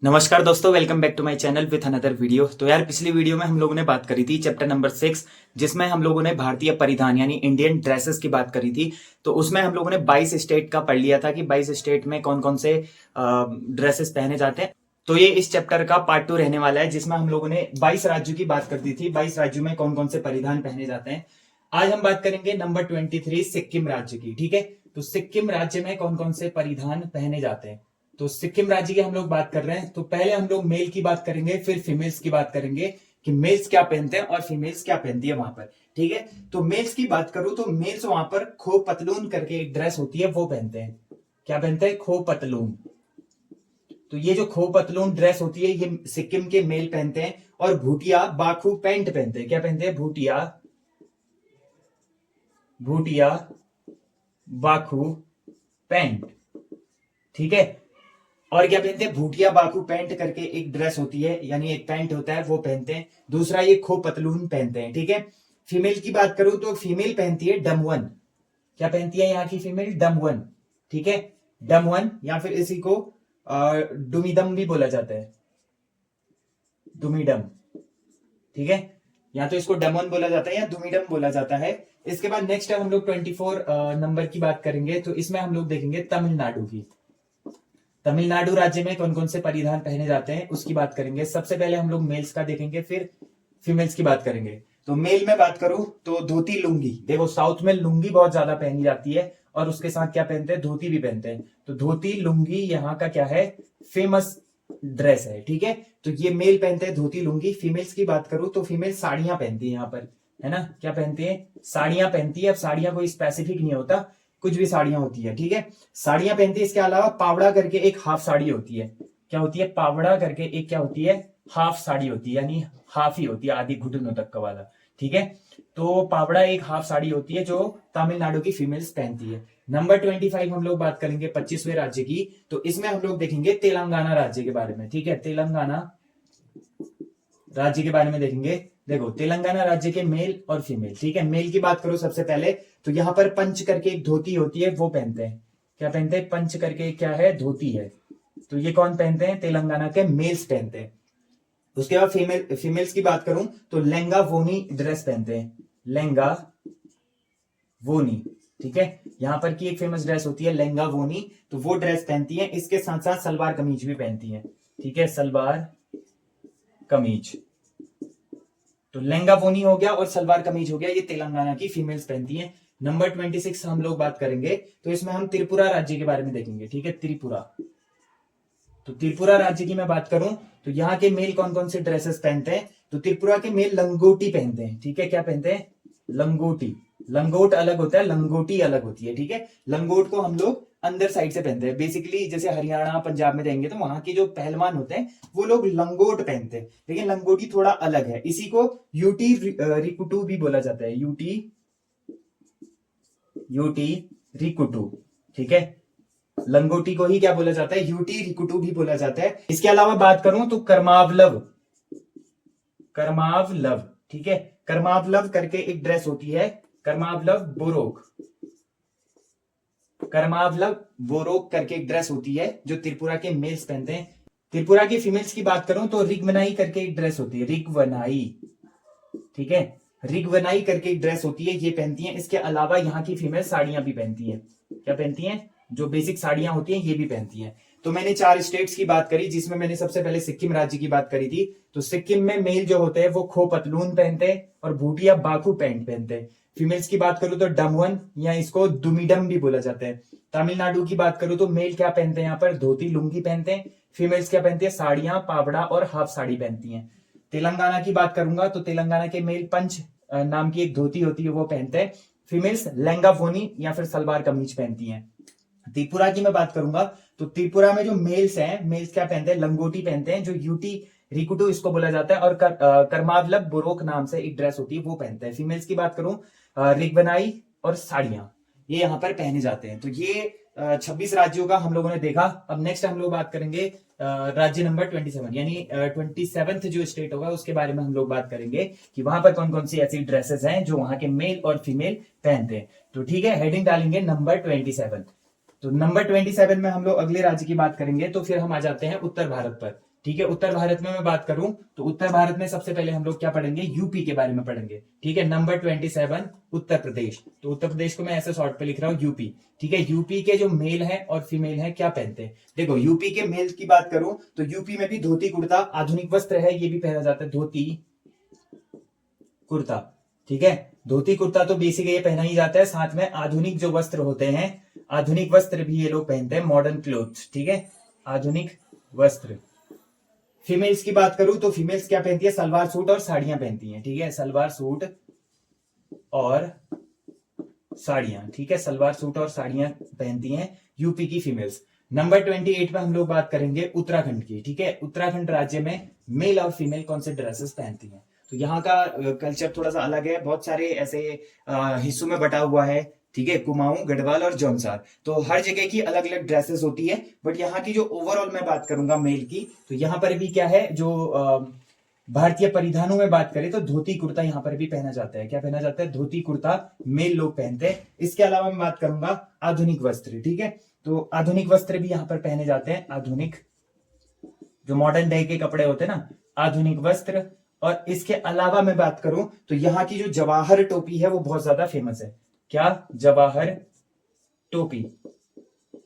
नमस्कार दोस्तों, welcome back to my channel with another video. तो यार पिछली वीडियो में हम लोगों ने बात करी थी चैप्टर नंबर 6, जिसमें हम लोगों ने भारतीय परिधान यानी इंडियन ड्रेसेस की बात करी थी। तो उसमें हम लोगों ने 22 स्टेट का पढ़ लिया था कि 22 स्टेट में कौन कौन से ड्रेसेस पहने जाते हैं। तो ये इस चैप्टर का पार्ट 2 रहने वाला है, जिसमें हम लोगों ने 22 राज्यों की बात कर दी थी। 22 राज्यों में कौन कौन से परिधान पहने जाते हैं। आज हम बात करेंगे नंबर 23 सिक्किम राज्य की। ठीक है, तो सिक्किम राज्य में कौन कौन से परिधान पहने जाते हैं। तो सिक्किम राज्य की हम लोग बात कर रहे हैं। तो पहले हम लोग मेल की बात करेंगे, फिर फीमेल्स की बात करेंगे कि मेल्स क्या पहनते हैं और फीमेल्स क्या पहनती है वहां पर। ठीक है, तो मेल्स की बात करूं तो मेल्स वहां पर खो पतलून करके एक ड्रेस होती है, वो पहनते हैं। क्या पहनते हैं? खो पतलून। तो ये जो खो पतलून ड्रेस होती है ये सिक्किम के मेल पहनते हैं। और भूटिया बाखू पैंट पहनते हैं। क्या पहनते हैं? भूटिया भूटिया बाखू पैंट। ठीक है, और क्या पहनते हैं? भूटिया बाकू पैंट करके एक ड्रेस होती है, यानी एक पैंट होता है, वो पहनते हैं। दूसरा ये खो पतलून पहनते हैं। ठीक है, फीमेल की बात करूं तो फीमेल पहनती है डमवन। क्या पहनती है यहाँ की फीमेल? डमवन। ठीक है, डमवन, या फिर इसी को डुमिदम भी बोला जाता है, डुमिडम। ठीक है, या तो इसको डमन बोला जाता है या दुमिडम बोला जाता है। इसके बाद नेक्स्ट हम लोग 24 नंबर की बात करेंगे। तो इसमें हम लोग देखेंगे तमिलनाडु की। तमिलनाडु राज्य में कौन कौन से परिधान पहने जाते हैं उसकी बात करेंगे। सबसे पहले हम लोग मेल्स का देखेंगे, फिर फीमेल्स की बात करेंगे। तो मेल में बात करूं तो धोती लुंगी। देखो साउथ में लुंगी बहुत ज्यादा पहनी जाती है, और उसके साथ क्या पहनते हैं? धोती भी पहनते हैं। तो धोती लुंगी यहाँ का क्या है? फेमस ड्रेस है। ठीक है, तो ये मेल पहनते हैं धोती लुंगी। फीमेल्स की बात करूं तो फीमेल साड़ियां पहनती है यहाँ पर, है ना। क्या पहनती है? साड़ियां पहनती है। अब साड़ियां कोई स्पेसिफिक नहीं होता, कुछ भी साड़ियां होती है। ठीक है, साड़ियां पहनती है। इसके अलावा पावड़ा करके एक हाफ साड़ी होती है। क्या होती है? पावड़ा करके एक क्या होती है? हाफ साड़ी होती है, यानी हाफ ही होती है, आधी घुटनों तक का वाला। ठीक है, तो पावड़ा एक हाफ साड़ी होती है जो तमिलनाडु की फीमेल्स पहनती है। नंबर 25 हम लोग बात करेंगे 25वें राज्य की। तो इसमें हम लोग देखेंगे तेलंगाना राज्य के बारे में। ठीक है, तेलंगाना राज्य के बारे में देखेंगे। देखो तेलंगाना राज्य के मेल और फीमेल। ठीक है, मेल की बात करो सबसे पहले तो यहाँ पर पंच करके एक धोती होती है, वो पहनते हैं। क्या पहनते हैं? पंच करके क्या है? धोती है। तो ये कौन पहनते हैं? तेलंगाना के मेल्स पहनते हैं। उसके बाद फीमेल्स की बात करूं तो लहंगा वोनी ड्रेस पहनते हैं। लहंगा वोनी। ठीक है, यहां पर की एक फेमस ड्रेस होती है लहंगा वोनी, तो वो ड्रेस पहनती है। इसके साथ साथ सलवार कमीज भी पहनती है। ठीक है, सलवार कमीज। तो लहंगा वोनी हो गया और सलवार कमीज हो गया, ये तेलंगाना की फीमेल्स पहनती हैं। नंबर 26 हम लोग बात करेंगे। तो इसमें हम त्रिपुरा राज्य के बारे में देखेंगे। ठीक है, त्रिपुरा। तो त्रिपुरा राज्य की मैं बात करूं तो यहाँ के मेल कौन कौन से ड्रेसेस पहनते हैं। तो त्रिपुरा के मेल लंगोटी पहनते हैं। ठीक है, क्या पहनते हैं? लंगोटी। लंगोट अलग होता है, लंगोटी अलग होती है। ठीक है, लंगोट को हम लोग अंदर साइड से पहनते हैं। बेसिकली जैसे हरियाणा पंजाब में जाएंगे तो वहां के जो पहलवान होते हैं वो लोग लंगोट पहनते हैं, लेकिन लंगोटी थोड़ा अलग है। इसी को यूटी रिकुटू भी बोला जाता है। यूटी यूटी रिकुटू। ठीक है, लंगोटी को ही क्या बोला जाता है? यूटी रिकुटू भी बोला जाता है। इसके अलावा बात करूं तो करमावलव। करमावलव। ठीक है, करमावलव करके एक ड्रेस होती है, करमावलव बोरोक। करमावलव बोरोक करके एक ड्रेस होती है जो त्रिपुरा के मेल्स पहनते हैं। त्रिपुरा की फीमेल्स की बात करूं तो रिगवनाई करके एक ड्रेस होती है, रिगवनाई। ठीक है, रिगवनाई करके एक ड्रेस होती है, ये पहनती है। इसके अलावा यहाँ की फीमेल साड़ियां भी पहनती है। क्या पहनती हैं? जो बेसिक साड़ियां होती हैं ये भी पहनती हैं। तो मैंने 4 स्टेट्स की बात करी, जिसमें मैंने सबसे पहले सिक्किम राज्य की बात करी थी। तो सिक्किम में मेल जो होते हैं वो खो पतलून पहनते हैं और भूटिया बाकू पैंट पहनते हैं। फीमेल्स की बात करूं तो डमवन, या इसको दुमिडम भी बोला जाता है। तमिलनाडु की बात करूं तो मेल क्या पहनते हैं? यहाँ पर धोती लुंगी पहनते हैं। फीमेल्स क्या पहनती है? साड़ियां, पावड़ा और हाफ साड़ी पहनती हैं। तेलंगाना की बात करूंगा तो तेलंगाना के मेल पंच नाम की एक धोती होती है, वो पहनते हैं। फीमेल्स लहंगा वोनी या फिर सलवार कमीज पहनती हैं। त्रिपुरा की मैं बात करूंगा तो त्रिपुरा में जो मेल्स हैं, मेल्स क्या पहनते हैं? लंगोटी पहनते हैं, जो यूटी रिकुटू इसको बोला जाता है। और करमावलव बोरोक नाम से एक ड्रेस होती है, वो पहनते हैं। फीमेल्स की बात करूं रिगवनाई और साड़ियां, ये यहां पर पहने जाते हैं। तो ये 26 राज्यों का हम लोगों ने देखा। अब नेक्स्ट हम लोग बात करेंगे राज्य नंबर 27, यानी 27th जो स्टेट होगा उसके बारे में हम लोग बात करेंगे कि वहां पर कौन कौन सी ऐसी ड्रेसेस हैं जो वहां के मेल और फीमेल पहनते हैं। तो ठीक है, हेडिंग डालेंगे नंबर 27। तो नंबर 27 में हम लोग अगले राज्य की बात करेंगे। तो फिर हम आ जाते हैं उत्तर भारत पर। ठीक है। उत्तर भारत में मैं बात करूं तो उत्तर भारत में सबसे पहले हम लोग क्या पढ़ेंगे, यूपी के बारे में पढ़ेंगे। ठीक है। नंबर 27 उत्तर प्रदेश। तो उत्तर प्रदेश को मैं ऐसे शॉर्ट पे लिख रहा हूं यूपी। ठीक है। यूपी के जो मेल है और फीमेल है क्या पहनते हैं, देखो यूपी के मेल की बात करूं तो यूपी में भी धोती कुर्ता आधुनिक वस्त्र है, ये भी पहना जाता है, धोती कुर्ता। ठीक है। धोती कुर्ता तो बेसिक ये पहना ही जाता है, साथ में आधुनिक जो वस्त्र होते हैं, आधुनिक वस्त्र भी ये लोग पहनते हैं, मॉडर्न क्लोथ्स। ठीक है। आधुनिक वस्त्र। फीमेल्स की बात करूं तो फीमेल्स क्या पहनती है, सलवार सूट और साड़ियां पहनती हैं। ठीक है। सलवार सूट और साड़ियां। ठीक है। सलवार सूट और साड़ियां पहनती हैं यूपी की फीमेल्स। नंबर 28 में हम लोग बात करेंगे उत्तराखंड की। ठीक है। उत्तराखंड राज्य में मेल और फीमेल कौन से ड्रेसेस पहनती हैं। तो यहाँ का कल्चर थोड़ा सा अलग है, बहुत सारे ऐसे हिस्सों में बटा हुआ है। ठीक है। कुमाऊं, गढ़वाल और जौनसार, तो हर जगह की अलग अलग ड्रेसेस होती है। बट यहाँ की जो ओवरऑल मैं बात करूंगा मेल की, तो यहाँ पर भी क्या है, जो भारतीय परिधानों में बात करें तो धोती कुर्ता यहाँ पर भी पहना जाता है। क्या पहना जाता है, धोती कुर्ता मेल लोग पहनते हैं। इसके अलावा मैं बात करूंगा आधुनिक वस्त्र। ठीक है। तो आधुनिक वस्त्र भी यहाँ पर पहने जाते हैं, आधुनिक जो मॉडर्न डे के कपड़े होते हैं ना, आधुनिक वस्त्र। और इसके अलावा मैं बात करूं तो यहाँ की जो जवाहर टोपी है वो बहुत ज्यादा फेमस है। क्या, जवाहर टोपी।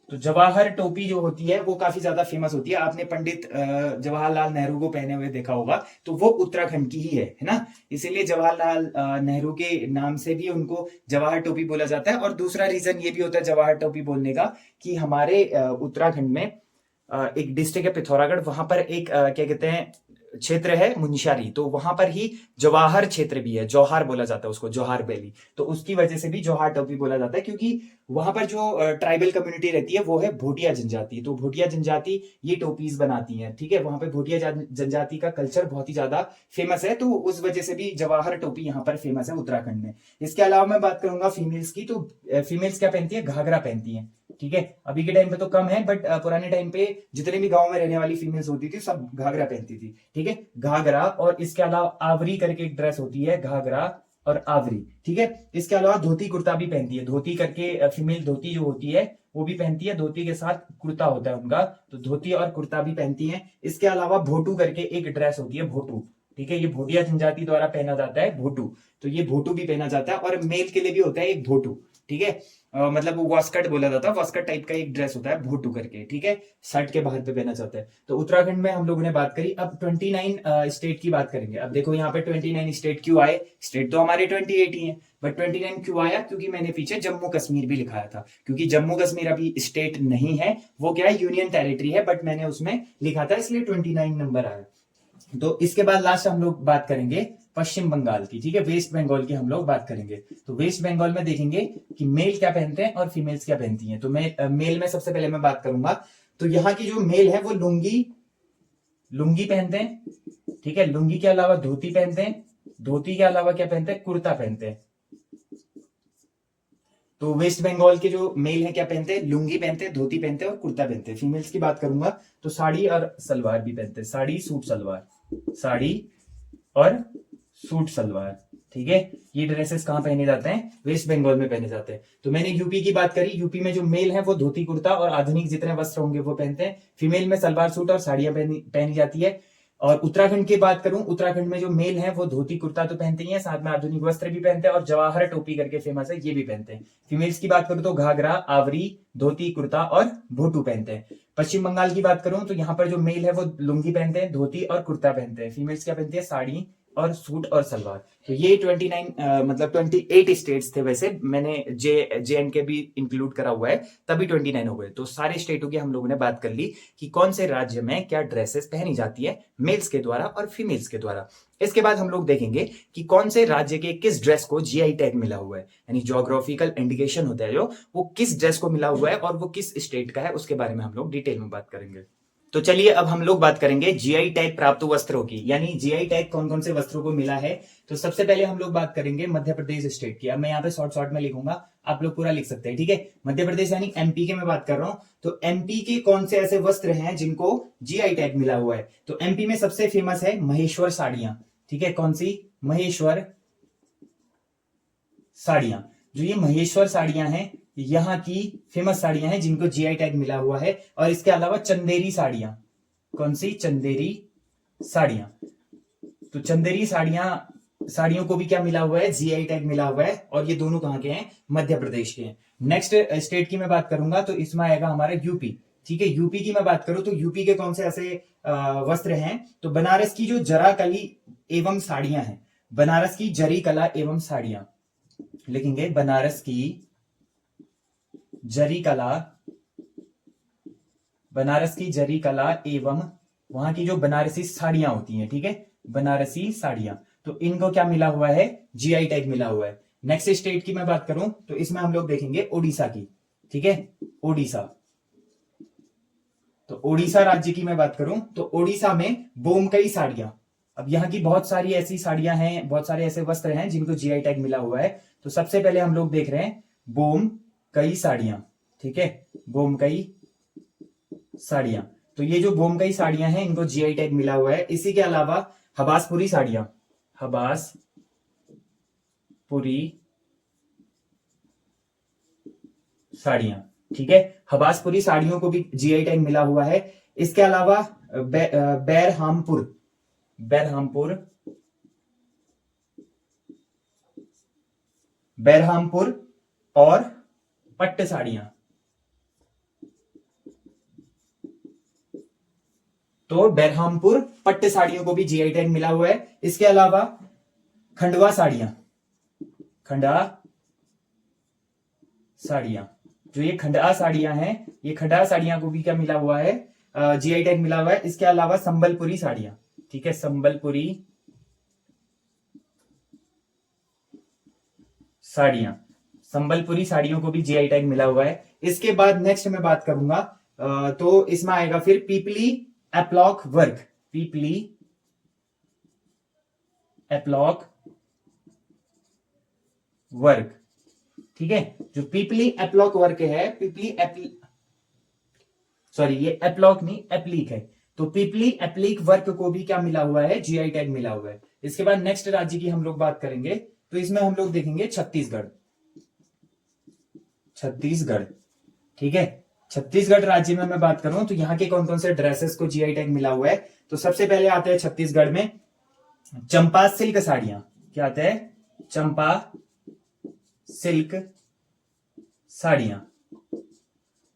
तो जवाहर टोपी जो होती है वो काफी ज्यादा फेमस होती है। आपने पंडित जवाहरलाल नेहरू को पहने हुए देखा होगा, तो वो उत्तराखंड की ही है ना। इसीलिए जवाहरलाल नेहरू के नाम से भी उनको जवाहर टोपी बोला जाता है। और दूसरा रीजन ये भी होता है जवाहर टोपी बोलने का, कि हमारे उत्तराखंड में एक डिस्ट्रिक्ट है पिथौरागढ़, वहां पर एक क्या कहते हैं क्षेत्र है मुंशियारी, तो वहां पर ही जवाहर क्षेत्र भी है, जौहार बोला जाता है उसको, जौहार वैली। तो उसकी वजह से भी जौहार टोपी बोला जाता है, क्योंकि वहां पर जो ट्राइबल कम्युनिटी रहती है वो है भोटिया जनजाति। तो भोटिया जनजाति ये टोपीज बनाती है। ठीक है। वहां पे भोटिया जनजाति का कल्चर बहुत ही ज्यादा फेमस है, तो उस वजह से भी जवाहर टोपी यहाँ पर फेमस है उत्तराखंड में। इसके अलावा मैं बात करूंगा फीमेल्स की, तो फीमेल्स क्या पहनती है, घाघरा पहनती है। ठीक है। अभी के टाइम पे तो कम है, बट पुराने टाइम पे जितने भी गांव में रहने वाली फीमेल्स होती थी सब घाघरा पहनती थी। ठीक है। घाघरा, और इसके अलावा आवरी करके एक ड्रेस होती है, घाघरा और आवरी। ठीक है। इसके अलावा धोती कुर्ता भी पहनती है, धोती करके फीमेल धोती जो होती है वो भी पहनती है, धोती के साथ कुर्ता होता है उनका, तो धोती और कुर्ता भी पहनती है। इसके अलावा भोटू करके एक ड्रेस होती है, भोटू। ठीक है। ये भोटिया जनजाति द्वारा पहना जाता है भोटू, तो ये भोटू भी पहना जाता है। और मेल के लिए भी होता है एक भोटू। ठीक है। मतलब वो वास्कट बोला जाता है, वास्कट टाइप का एक ड्रेस होता है भोटू करके। ठीक है। शर्ट के बाहर पे पहना जाता है। तो उत्तराखंड में हम लोगों ने बात करी। अब 29 स्टेट की बात करेंगे। अब देखो यहाँ पे 29 स्टेट क्यों आए, स्टेट तो हमारे 28 ही है, बट 29 क्यों आया, क्योंकि मैंने पीछे जम्मू कश्मीर भी लिखाया था, क्योंकि जम्मू कश्मीर अभी स्टेट नहीं है, वो क्या है, यूनियन टेरिटरी है, बट मैंने उसमें लिखा था, इसलिए 29 नंबर आया। तो इसके बाद लास्ट हम लोग बात करेंगे पश्चिम बंगाल की। ठीक है। वेस्ट बंगाल की हम लोग बात करेंगे। तो वेस्ट बंगाल में देखेंगे कि मेल क्या पहनते हैं और फीमेल्स क्या पहनती हैं। तो मैं मेल में सबसे पहले मैं बात करूंगा, तो यहाँ की जो मेल है वो लुंगी पहनते हैं। ठीक है। लुंगी के अलावा धोती पहनते हैं, धोती के अलावा क्या पहनते हैं, कुर्ता पहनते हैं। तो वेस्ट बंगाल के जो मेल है क्या पहनते हैं, लुंगी पहनते हैं, धोती पहनते हैं और कुर्ता पहनते हैं। फीमेल्स की बात करूंगा तो साड़ी और सलवार भी पहनते हैं, साड़ी सूट सलवार, साड़ी और सूट सलवार। ठीक है। ये ड्रेसेस कहां पहने जाते हैं, वेस्ट बंगाल में पहने जाते हैं। तो मैंने यूपी की बात करी, यूपी में जो मेल है वो धोती कुर्ता और आधुनिक जितने वस्त्र होंगे वो पहनते हैं। फीमेल में सलवार सूट और साड़ियां पहनी जाती है। और उत्तराखंड की बात करूं, उत्तराखंड में जो मेल है वो धोती कुर्ता तो पहनते ही है, साथ में आधुनिक वस्त्र भी पहनते हैं, और जवाहर टोपी करके फेमस है, ये भी पहनते हैं। फीमेल्स की बात करूं तो घाघरा, आवरी, धोती कुर्ता और भोटू पहनते हैं। पश्चिम बंगाल की बात करूं तो यहाँ पर जो मेल है वो लुंगी पहनते हैं, धोती और कुर्ता पहनते हैं। फीमेल्स क्या पहनती है, साड़ी और सूट और सलवार। तो ये 29 मतलब 28 स्टेट्स थे। वैसे मैंने जे एंड के भी इंक्लूड करा हुआ है, तभी 29 हो गए। तो सारे स्टेटों की हम लोगों ने बात कर ली कि कौन से राज्य में क्या ड्रेसेस पहनी जाती है मेल्स के द्वारा और फीमेल्स के द्वारा। इसके बाद हम लोग देखेंगे कि कौन से राज्य के किस ड्रेस को जीआई टैग मिला हुआ है, यानी ज्योग्राफिकल इंडिकेशन होता है जो, वो किस ड्रेस को मिला हुआ है और वो किस स्टेट का है, उसके बारे में हम लोग डिटेल में बात करेंगे। तो चलिए अब हम लोग बात करेंगे जीआई टैग प्राप्त वस्त्रों की, यानी जीआई टैग कौन कौन से वस्त्रों को मिला है। तो सबसे पहले हम लोग बात करेंगे मध्य प्रदेश स्टेट की। अब मैं यहाँ पे शॉर्ट में लिखूंगा, आप लोग पूरा लिख सकते हैं। ठीक है। मध्य प्रदेश यानी एमपी के मैं बात कर रहा हूं। तो एमपी के कौन से ऐसे वस्त्र हैं जिनको जीआई टैग मिला हुआ है। तो एमपी में सबसे फेमस है महेश्वर साड़ियां। ठीक है। कौन सी, महेश्वर साड़ियां। जो ये महेश्वर साड़ियां हैं, यहाँ की फेमस साड़ियां हैं जिनको जीआई टैग मिला हुआ है। और इसके अलावा चंदेरी साड़ियां, कौन सी? चंदेरी साड़ियां। तो चंदेरी साड़ियों को भी क्या मिला हुआ है? जीआई टैग मिला हुआ है। और ये दोनों कहां के हैं? मध्य प्रदेश के हैं। नेक्स्ट स्टेट की मैं बात करूंगा तो इसमें आएगा हमारा यूपी। ठीक है, यूपी की मैं बात करूं तो यूपी के कौन से ऐसे वस्त्र हैं? तो बनारस की जो जरा कली एवं साड़ियां हैं, बनारस की जरी कला एवं साड़ियां, लिखेंगे बनारस की जरी कला, बनारस की जरी कला एवं वहां की जो बनारसी साड़ियां होती हैं, ठीक है, बनारसी साड़ियां, तो इनको क्या मिला हुआ है? जीआई टैग मिला हुआ है। नेक्स्ट स्टेट की मैं बात करूं तो इसमें हम लोग देखेंगे ओडिशा की। ठीक है, ओडिशा। तो ओडिशा राज्य की मैं बात करूं तो ओडिशा में बोमकई साड़ियां। अब यहाँ की बहुत सारी ऐसी साड़ियां हैं, बहुत सारे ऐसे वस्त्र हैं जिनको जीआई टैग मिला हुआ है। तो सबसे पहले हम लोग देख रहे हैं बोमकई साड़ियां। ठीक है, बोमकई साड़ियां। तो ये जो बोमकई साड़ियां हैं इनको जीआई टैग मिला हुआ है। इसी के अलावा हबासपुरी साड़ियां, हबासपुरी साड़ियां, ठीक है, हबासपुरी साड़ियों को भी जीआई टैग मिला हुआ है। इसके अलावा बैरहामपुर, बैरहामपुर, बैरहामपुर और पट्ट साड़ियां, तो बैरहामपुर पट्ट साड़ियों को भी जीआई टैग मिला हुआ है। इसके अलावा खंडवा साड़ियां, खंडा साड़ियां, जो ये खंडा साड़ियां हैं, ये खंडा साड़ियां को भी क्या मिला हुआ है? जीआई टैग मिला हुआ है। इसके अलावा संबलपुरी साड़ियां, ठीक है, संबलपुरी साड़ियां, संबलपुरी साड़ियों को भी जीआई टैग मिला हुआ है। इसके बाद नेक्स्ट मैं बात करूंगा तो इसमें आएगा फिर पीपली एप्लॉक वर्क, पीपली एप्लॉक वर्क, ठीक है, जो पीपली एप्लॉक वर्क है, सॉरी ये एप्लॉक नहीं एप्लीक है, तो पीपली एप्लीक वर्क को भी क्या मिला हुआ है? जीआई टैग मिला हुआ है। इसके बाद नेक्स्ट राज्य की हम लोग बात करेंगे तो इसमें हम लोग देखेंगे छत्तीसगढ़, छत्तीसगढ़, ठीक है, छत्तीसगढ़ राज्य में मैं बात करूं तो यहाँ के कौन कौन से ड्रेसेस को जीआई टैग मिला हुआ है? तो सबसे पहले आते हैं छत्तीसगढ़ में चंपा सिल्क साड़ियां। क्या आता है? चंपा सिल्क साड़ियां।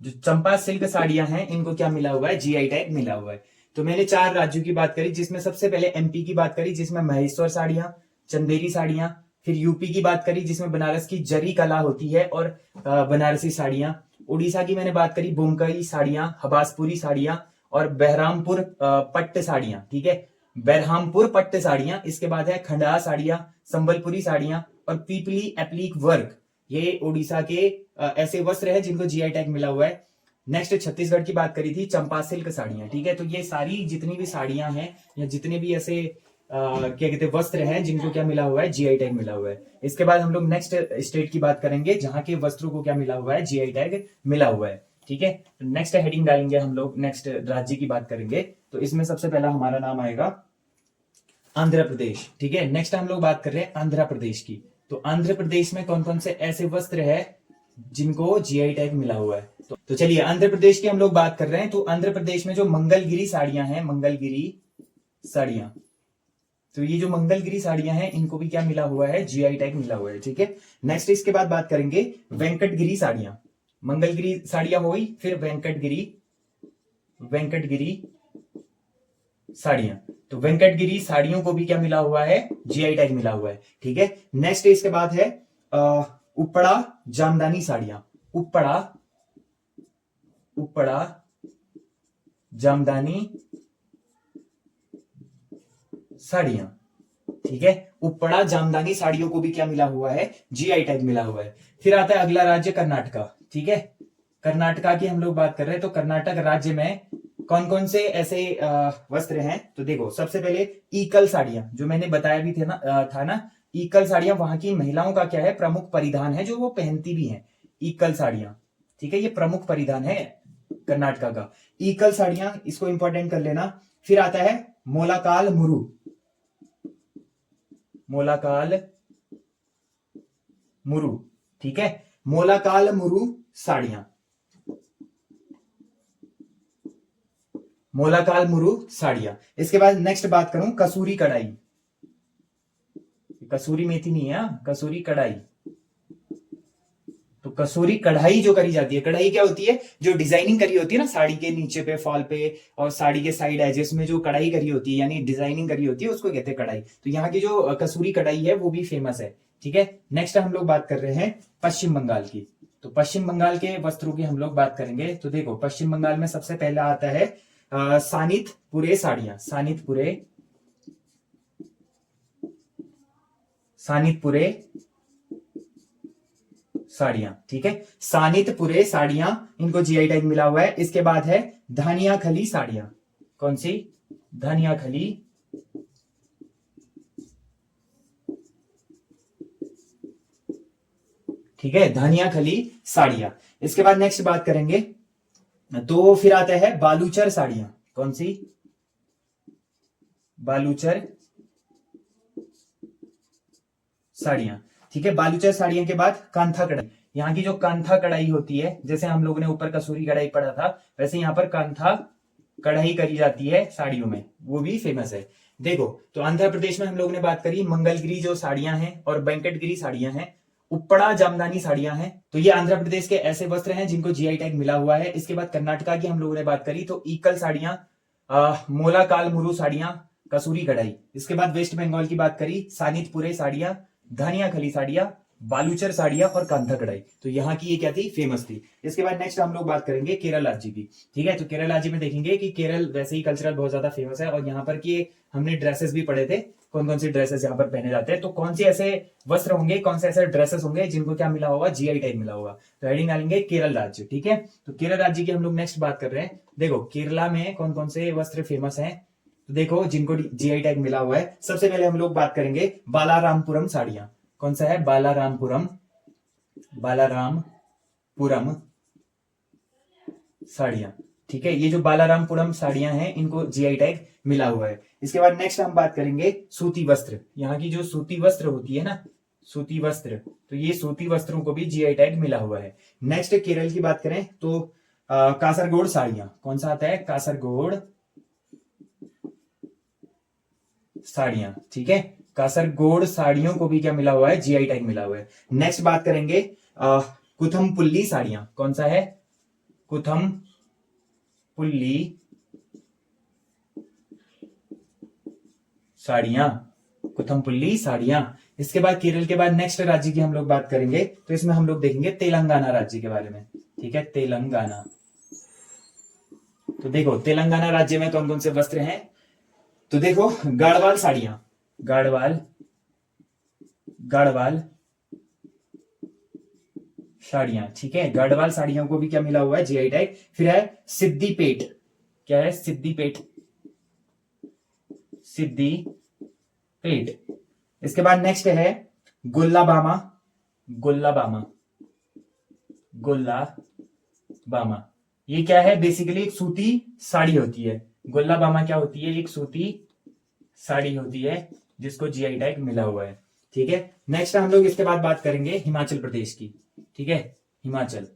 जो चंपा सिल्क साड़ियां हैं इनको क्या मिला हुआ है? जीआई टैग मिला हुआ है। तो मैंने 4 राज्यों की बात करी, जिसमें सबसे पहले एमपी की बात करी जिसमें महेश्वर साड़ियां, चंदेरी साड़ियां, फिर यूपी की बात करी जिसमें बनारस की जरी कला होती है और बनारसी साड़ियां, उड़ीसा की मैंने बात करी बोमकई साड़ियां, हबासपुरी साड़ियां और बहरामपुर पट्ट साड़ियां, ठीक है, बहरामपुर पट्ट साड़ियां। इसके बाद है खंडा साड़ियां, संबलपुरी साड़ियां और पीपली एप्लीक वर्क, ये उड़ीसा के ऐसे वस्त्र है जिनको जीआई टैग मिला हुआ है। नेक्स्ट छत्तीसगढ़ की बात करी थी चंपा सिल्क साड़ियां, ठीक है, तो ये सारी जितनी भी साड़ियां हैं या जितने भी ऐसे क्या कहते हैं वस्त्र हैं जिनको क्या मिला हुआ है? जीआई टैग मिला हुआ है। इसके बाद हम लोग नेक्स्ट स्टेट की बात करेंगे जहां के वस्त्रों को क्या मिला हुआ है? जीआई टैग मिला हुआ है, ठीक है। नेक्स्ट हेडिंग डालेंगे हम लोग, नेक्स्ट राज्य की बात करेंगे तो इसमें सबसे पहला हमारा नाम आएगा आंध्र प्रदेश, ठीक है। नेक्स्ट हम लोग बात कर रहे हैं आंध्र प्रदेश की। तो आंध्र प्रदेश में कौन कौन से ऐसे वस्त्र है जिनको जीआई टैग मिला हुआ है? तो चलिए आंध्र प्रदेश की हम लोग बात कर रहे हैं। तो आंध्र प्रदेश में जो मंगलगिरी साड़ियां हैं, मंगलगिरी साड़ियां, तो ये जो मंगलगिरी साड़ियां हैं इनको भी क्या मिला हुआ है? जीआई टैग मिला हुआ है, ठीक है। नेक्स्ट इसके बाद बात करेंगे वेंकटगिरी साड़ियां। मंगलगिरी साड़ियां हुई, फिर वेंकटगिरी, वेंकटगिरी साड़ियां, तो वेंकटगिरी साड़ियों को भी क्या मिला हुआ है? जीआई टैग मिला हुआ है, ठीक है। नेक्स्ट इसके बाद है उपड़ा जामदानी साड़ियां, उपड़ा, उपड़ा जामदानी साड़ियां, ठीक है, उपड़ा जामदानी साड़ियों को भी क्या मिला हुआ है? जीआई टैग मिला हुआ है। फिर आता है अगला राज्य कर्नाटका, ठीक है, कर्नाटका की हम लोग बात कर रहे हैं। तो कर्नाटक राज्य में कौन कौन से ऐसे वस्त्र हैं? तो देखो सबसे पहले ईकल साड़ियां, जो मैंने बताया भी थे ना था ना, ईकल साड़ियां वहां की महिलाओं का क्या है? प्रमुख परिधान है, जो वो पहनती भी हैं, ईकल साड़ियां, ठीक है, ये प्रमुख परिधान है कर्नाटका का, ईकल साड़ियां, इसको इंपॉर्टेंट कर लेना। फिर आता है मोलाकाल मुरु, मोलाकाल मुरु, ठीक है, मोलाकाल मुरु साड़ियां, मोलाकाल मुरु साड़ियां। इसके बाद नेक्स्ट बात करूं कसूरी कढ़ाई, कसूरी मेथी नहीं है, कसूरी कढ़ाई। तो कसूरी कढ़ाई जो करी जाती है, कढ़ाई क्या होती है, जो डिजाइनिंग करी होती है ना साड़ी के नीचे पे फॉल पे और साड़ी के साइड एजेस में जो कढ़ाई करी होती है यानी डिजाइनिंग करी होती है उसको कहते हैं कढ़ाई। तो यहाँ की जो कसूरी कढ़ाई है वो भी फेमस है। ठीक है, नेक्स्ट हम लोग बात कर रहे हैं पश्चिम बंगाल की। तो पश्चिम बंगाल के वस्त्रों की हम लोग बात करेंगे। तो देखो पश्चिम बंगाल में सबसे पहला आता है सानितपुरे साड़ियां, सानितपुरे साड़ियां। ठीक है, सानितपुरे साड़ियां, इनको जीआई टैग मिला हुआ है। इसके बाद है धनिया खली साड़ियां, कौन सी, धनिया खली, ठीक है, धनिया खली साड़ियां। इसके बाद नेक्स्ट बात करेंगे तो फिर आता है बालूचर साड़ियां, कौन सी, बालूचर साड़ियां। ठीक है, बालूचर साड़ियों के बाद कांथा कढ़ाई। यहाँ की जो कांथा कढ़ाई होती है, जैसे हम लोगों ने ऊपर कसूरी कढ़ाई पढ़ा था वैसे यहाँ पर कांथा कढ़ाई करी जाती है साड़ियों में, वो भी फेमस है। देखो तो आंध्र प्रदेश में हम लोगों ने बात करी मंगलगिरी जो साड़ियां हैं और वेंकटगिरी साड़ियां हैं, उपड़ा जामदानी साड़ियां हैं। तो ये आंध्र प्रदेश के ऐसे वस्त्र हैं जिनको जीआई टैग मिला हुआ है। इसके बाद कर्नाटका की हम लोगों ने बात करी तो ईकल साड़ियां, मोला काल मुरु साड़ियां, कसूरी कढ़ाई। इसके बाद वेस्ट बंगाल की बात करी सानितपुरे साड़ियां, धनिया खली साड़ियां, बालूचर साड़ियां और कांथा कढ़ाई। तो यहाँ की ये क्या थी, फेमस थी। इसके बाद नेक्स्ट हम लोग बात करेंगे केरल राज्य की। ठीक है, तो केरल राज्य में देखेंगे कि केरल वैसे ही कल्चरल बहुत ज्यादा फेमस है और यहाँ पर की हमने ड्रेसेस भी पढ़े थे, कौन कौन सी ड्रेसेस यहाँ पर पहने जाते हैं। तो कौन से ऐसे वस्त्र होंगे, कौन से ऐसे ड्रेसेस होंगे जिनको क्या मिला होगा, जीआई टैग मिला होगा। तो हेडिंग डालेंगे केरल राज्य। ठीक है, तो केरल राज्य की हम लोग नेक्स्ट बात कर रहे हैं। देखो केरला में कौन कौन से वस्त्र फेमस हैं, तो देखो जिनको जीआई टैग मिला हुआ है। सबसे पहले हम लोग बात करेंगे बालारामपुरम साड़ियां, कौन सा है, बालारामपुरम, बालारामपुरम साड़ियां। ठीक है, ये जो बालारामपुरम साड़ियां हैं इनको जीआई टैग मिला हुआ है। इसके बाद नेक्स्ट हम बात करेंगे सूती वस्त्र। यहाँ की जो सूती वस्त्र होती है ना, सूती वस्त्र, तो ये सूती वस्त्रों को भी जीआई टैग मिला हुआ है। नेक्स्ट केरल की बात करें तो कासरगोड साड़ियां, कौन सा आता है, कासरगोड साड़ियां। ठीक है, कासरगोड साड़ियों को भी क्या मिला हुआ है, जीआई टैग मिला हुआ है। नेक्स्ट बात करेंगे कुथमपुल्ली साड़ियां, कौन सा है, कुथमपुल्ली साड़ियां, कुथमपुल्ली साड़ियां। इसके बाद केरल के बाद नेक्स्ट राज्य की हम लोग बात करेंगे तो इसमें हम लोग देखेंगे तेलंगाना राज्य के बारे में। ठीक है, तेलंगाना। तो देखो तेलंगाना राज्य में कौन कौन से वस्त्र हैं, तो देखो गाढ़वाल साड़ियां, गाढ़वाल साड़ियां। ठीक है, गढ़वाल साड़ियों को भी क्या मिला हुआ है, जीआई टैग। फिर है सिद्दीपेट, क्या है, सिद्दीपेट, सिद्दीपेट। इसके बाद नेक्स्ट है गोल्लाबामा, गोल्लाबामा, गोल्लाबामा। ये क्या है, बेसिकली एक सूती साड़ी होती है। गोल्लाबामा क्या होती है, एक सूती साड़ी होती है जिसको जीआई टैग मिला हुआ है। ठीक है, नेक्स्ट हम लोग इसके बाद बात करेंगे हिमाचल प्रदेश की। ठीक है, हिमाचल।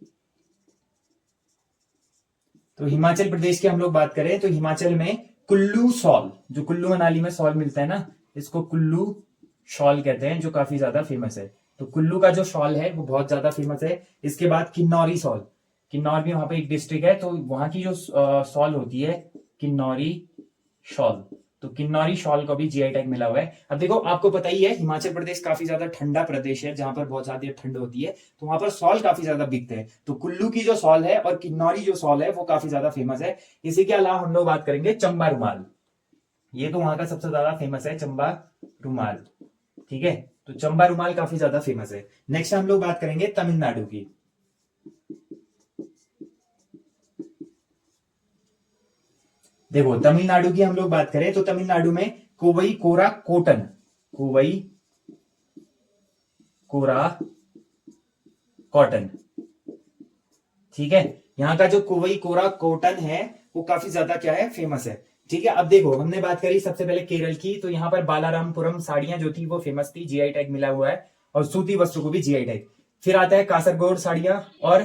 तो हिमाचल प्रदेश की हम लोग बात करें तो हिमाचल में कुल्लू शॉल, जो कुल्लू मनाली में शॉल मिलता है ना, इसको कुल्लू शॉल कहते हैं, जो काफी ज्यादा फेमस है। तो कुल्लू का जो शॉल है वो बहुत ज्यादा फेमस है। इसके बाद किन्नौरी शॉल, किन्नौर भी वहां पे एक डिस्ट्रिक्ट है, तो वहां की जो शॉल होती है किन्नौरी शॉल, तो किन्नौरी शॉल को भी जीआई टैग मिला हुआ है। अब देखो आपको पता ही है हिमाचल प्रदेश काफी ज्यादा ठंडा प्रदेश है जहां पर बहुत ज्यादा ठंड होती है, तो वहां पर शॉल काफी ज्यादा बिकते हैं। तो कुल्लू की जो शॉल है और किन्नौरी जो शॉल है वो काफी ज्यादा फेमस है। इसी के अलावा हम लोग बात करेंगे चंबा रुमाल, ये तो वहां का सबसे ज्यादा फेमस है, चंबा रुमाल। ठीक है, तो चंबा रुमाल काफी ज्यादा फेमस है। नेक्स्ट हम लोग बात करेंगे तमिलनाडु की। देखो तमिलनाडु की हम लोग बात करें तो तमिलनाडु में कोवई कोरा कोटन, कोवई कोरा कॉटन। ठीक है, यहां का जो कोवई कोरा कॉटन है वो काफी ज्यादा क्या है, फेमस है। ठीक है, अब देखो हमने बात करी सबसे पहले केरल की, तो यहाँ पर बालारामपुरम साड़ियां जो थी वो फेमस थी, जीआई टैग मिला हुआ है, और सूती वस्त्र को भी जीआई टैग। फिर आता है कासरगोड साड़ियां और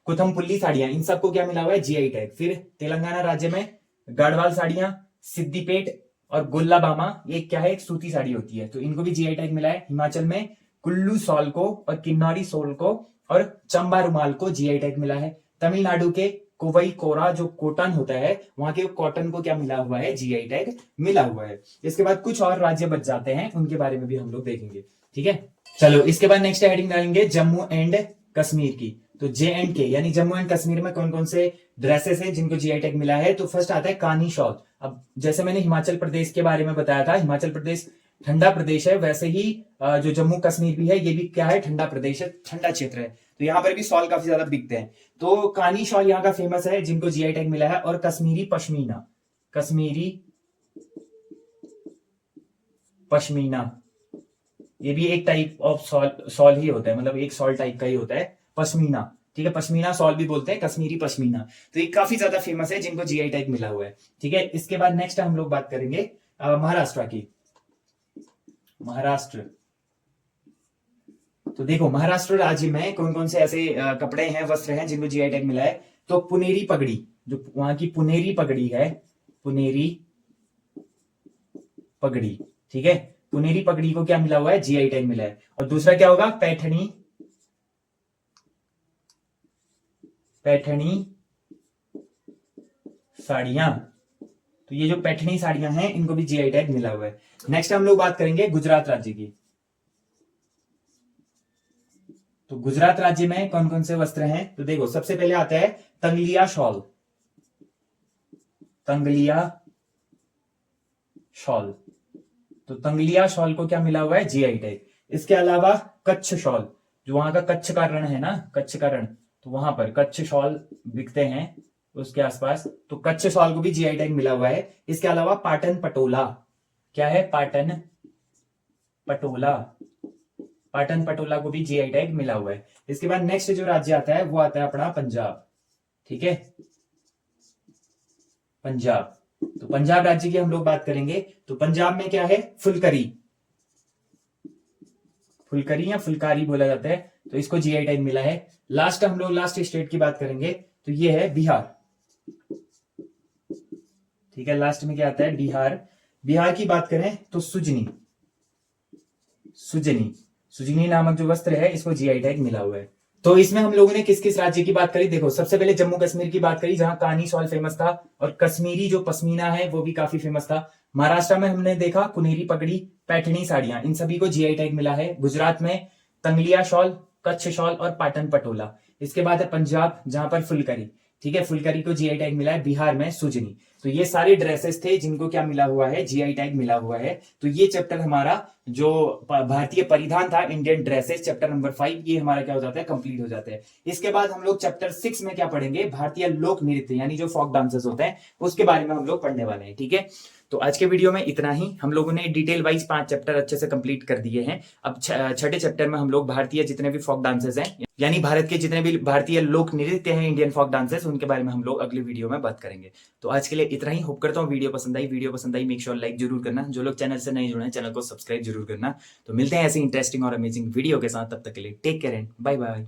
कुथमपुल्ली साड़ियां, इन सबको क्या मिला हुआ है, जीआई टैग। फिर तेलंगाना राज्य में गढ़वाल साड़ियां, सिद्दीपेट और गोल्लाबामा, ये क्या है, एक सूती साड़ी होती है, तो इनको भी जीआई टैग मिला है। हिमाचल में कुल्लू शॉल को और किन्नौरी शॉल को और चंबा रुमाल को जीआई टैग मिला है। तमिलनाडु के कोवई कोरा जो कॉटन होता है, वहां के कॉटन को क्या मिला हुआ है, जीआई टैग मिला हुआ है। इसके बाद कुछ और राज्य बच जाते हैं, उनके बारे में भी हम लोग देखेंगे, ठीक है। चलो इसके बाद नेक्स्ट हेडिंग डालेंगे जम्मू एंड कश्मीर की। तो JNK यानी जम्मू एंड कश्मीर में कौन कौन से ड्रेसेस हैं जिनको जीआई टैग मिला है। तो फर्स्ट आता है कानी शॉल। अब जैसे मैंने हिमाचल प्रदेश के बारे में बताया था, हिमाचल प्रदेश ठंडा प्रदेश है, वैसे ही जो जम्मू कश्मीर भी है, ये भी क्या है, ठंडा प्रदेश है, ठंडा क्षेत्र है, तो यहाँ पर भी शॉल काफी ज्यादा बिकते हैं। तो कानी शॉल यहाँ का फेमस है, जिनको जीआई टैग मिला है। और कश्मीरी पश्मीना, कश्मीरी पश्मीना, ये भी एक टाइप ऑफ सॉल ही होता है, मतलब एक सॉल टाइप का ही होता है, पश्मीना, ठीक है। पश्मीना सॉल भी बोलते हैं, कश्मीरी पश्मीना, तो ये काफी ज्यादा फेमस है, जिनको जीआई टैग मिला हुआ है, ठीक है। इसके बाद नेक्स्ट हम लोग बात करेंगे महाराष्ट्र की। महाराष्ट्र, तो देखो महाराष्ट्र राज्य में कौन कौन से ऐसे कपड़े हैं, वस्त्र हैं, जिनको जीआई टैग मिला है। तो पुनेरी पगड़ी, जो वहां की पुनेरी पगड़ी है, पुनेरी पगड़ी, ठीक है, पुनेरी पगड़ी को क्या मिला हुआ है, जीआई टैग मिला है। और दूसरा क्या होगा, पैठणी, पैठणी साड़ियां, तो ये जो पैठणी साड़ियां हैं, इनको भी जीआई टैग मिला हुआ है। नेक्स्ट हम लोग बात करेंगे गुजरात राज्य की। तो गुजरात राज्य में कौन कौन से वस्त्र हैं। तो देखो सबसे पहले आता है तंगलिया शॉल, तंगलिया शॉल, तो तंगलिया शॉल को क्या मिला हुआ है, जीआई टैग। इसके अलावा कच्छ शॉल, जो वहां का कच्छ का रण है ना, कच्छ का रण, तो वहां पर कच्छ शॉल बिकते हैं उसके आसपास, तो कच्छ शॉल को भी जीआई टैग मिला हुआ है। इसके अलावा पाटन पटोला, क्या है, पाटन पटोला, पाटन पटोला को भी जीआई टैग मिला हुआ है। इसके बाद नेक्स्ट जो राज्य आता है वो आता है अपना पंजाब, ठीक है, पंजाब। तो पंजाब राज्य की हम लोग बात करेंगे। तो पंजाब में क्या है, फुलकरी, फुलकरी या फुलकारी बोला जाता है, तो इसको जीआई टैग मिला है। लास्ट हम लोग लास्ट स्टेट की बात करेंगे, तो ये है बिहार, ठीक है। लास्ट में क्या आता है, बिहार। बिहार की बात करें तो सुजनी, सुजनी, सुजनी नामक जो वस्त्र है, इसको जीआई टैग मिला हुआ है। तो इसमें हम लोगों ने किस किस राज्य की बात करी, देखो सबसे पहले जम्मू कश्मीर की बात करी, जहां कानी शॉल फेमस था, और कश्मीरी जो पश्मीना है वो भी काफी फेमस था। महाराष्ट्र में हमने देखा पुनेरी पगड़ी, पैठणी साड़ियां, इन सभी को जीआई टैग मिला है। गुजरात में तंगलिया शॉल, कच्छ शॉल और पाटन पटोला। इसके बाद है पंजाब, जहां पर फुलकरी, ठीक है, फुलकरी को जीआई टैग मिला है। बिहार में सुजनी। तो ये सारे ड्रेसेस थे जिनको क्या मिला हुआ है, जीआई टैग मिला हुआ है। तो ये चैप्टर हमारा जो भारतीय परिधान था, इंडियन ड्रेसेस, चैप्टर नंबर 5, ये हमारा क्या हो जाता है, कंप्लीट हो जाता है। इसके बाद हम लोग चैप्टर 6 में क्या पढ़ेंगे, भारतीय लोक नृत्य यानी जो फोक डांसेस होते हैं, उसके बारे में हम लोग पढ़ने वाले हैं, ठीक है। तो आज के वीडियो में इतना ही। हम लोगों ने डिटेल वाइज 5 चैप्टर अच्छे से कंप्लीट कर दिए हैं। अब छठे चैप्टर में हम लोग भारतीय जितने भी फोक डांसेस हैं, यानी भारत के जितने भी भारतीय लोक नृत्य हैं, इंडियन फोक डांसेस, उनके बारे में हम लोग अगली वीडियो में बात करेंगे। तो आज के लिए इतना ही। होप करता हूँ वीडियो पसंद आई। वीडियो पसंद आई मेक श्योर लाइक जरूर करना। जो लोग चैनल से नहीं जुड़े हैं, चैनल को सब्सक्राइब जरूर करना। तो मिलते हैं ऐसी इंटरेस्टिंग और अमेजिंग वीडियो के साथ, तब तक के लिए take care and bye bye.